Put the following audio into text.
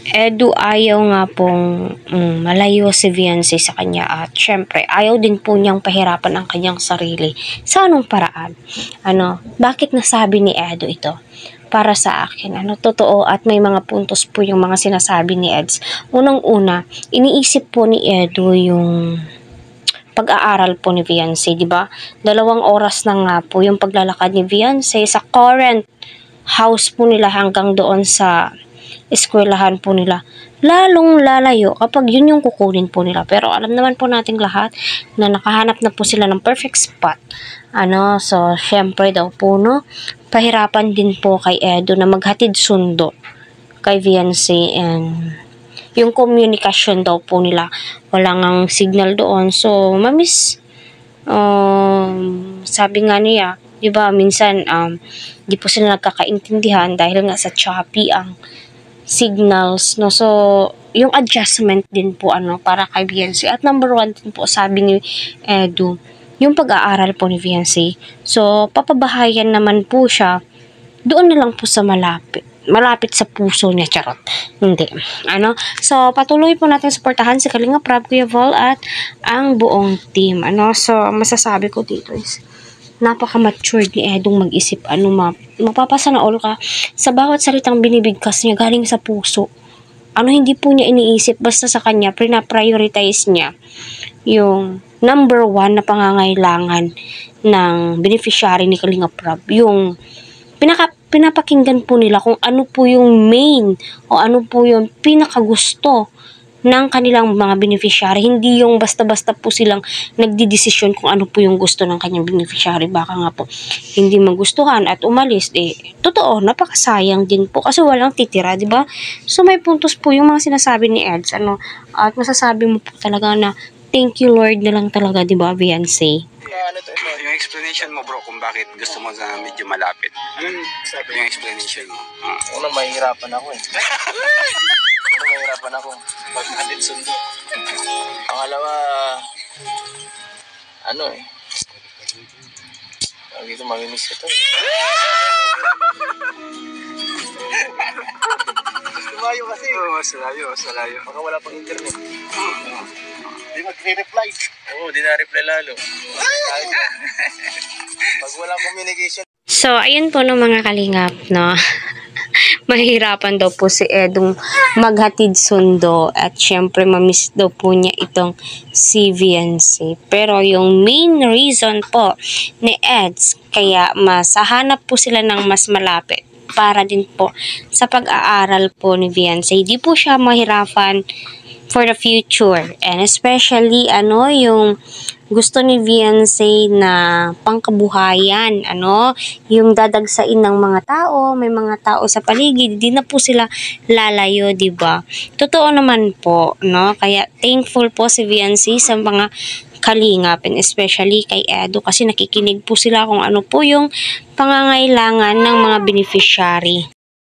Edu ayaw nga pong malayo si Viancy sa kanya at syempre ayaw din po niyang pahirapan ang kanyang sarili. Sa anong paraan? Bakit nasabi ni Edu ito? Para sa akin, totoo at may mga puntos po yung mga sinasabi ni Eds. Unang-una, iniisip po ni Edu yung pag-aaral po ni Viancy, di ba? 2 oras na nga po yung paglalakad ni Viancy sa current house po nila hanggang doon sa eskwelahan po nila. Lalong lalayo kapag yun yung kukunin po nila. Pero alam naman po nating lahat na nakahanap na po sila ng perfect spot. So, syempre daw po, pahirapan din po kay Edu na maghatid sundo kay Viancy, and yung komunikasyon daw po nila, wala ngang signal doon. So, mamiss, sabi nga niya, di ba, minsan, di po sila nagkakaintindihan dahil nga sa choppy ang signals, no? So, yung adjustment din po, para kay Viancy. At number 1 din po, sabi ni Edu, yung pag-aaral po ni Viancy. So, papabahayan naman po siya, doon na lang po sa malapit sa puso niya, charot. Hindi. So, patuloy po natin suportahan si Kalinga Prab, Kuya Vol, at ang buong team. So, masasabi ko dito is, napaka-matured ni Edong mag-isip. Mapapasana all ka sa bawat salitang binibigkas niya galing sa puso. Hindi po niya iniisip, basta sa kanya, prioritize niya yung number 1 na pangangailangan ng beneficiary ni Kalinga Prab. Yung pinapakinggan po nila kung ano po yung main o ano po yung pinakagusto ng kanilang mga beneficiary. Hindi yung basta-basta po silang nagdidesisyon kung ano po yung gusto ng kanyang beneficiary. Baka nga po hindi magustuhan at umalis. Totoo, napakasayang din po kasi walang titira, di ba? So, may puntos po yung mga sinasabi ni Eds. At masasabi mo po talaga na thank you Lord na lang talaga, di ba, Viancy? Yung explanation mo, bro, kung bakit gusto mo sa medyo malapit. Yung explanation mo. Unang mahihirapan ako mahirapan ako pag-atid sundo. Pangalawa, dito mamimiss ko to. Lumayo kasi. Oo, mas layo. Baka wala pang internet. Di magre-reply. Oo, di na-reply lalo. Pag walang communication. So, ayun po ng mga kalingap, no? Mahirapan daw po si Edong maghatid sundo at syempre mamiss daw po niya itong si Viancy. Pero yung main reason po ni Eds kaya masahanap po sila ng mas malapit para din po sa pag-aaral po ni Viancy. Hindi po siya mahirapan for the future, and especially yung gusto ni Viancy na pangkabuhayan, yung dadagsain ng mga tao, may mga tao sa paligid, di na po sila lalayo, di ba? Totoo naman po, kaya thankful po si Viancy sa mga kalingap, and especially kay Edu kasi nakikinig po sila kung ano po yung pangangailangan ng mga beneficiary.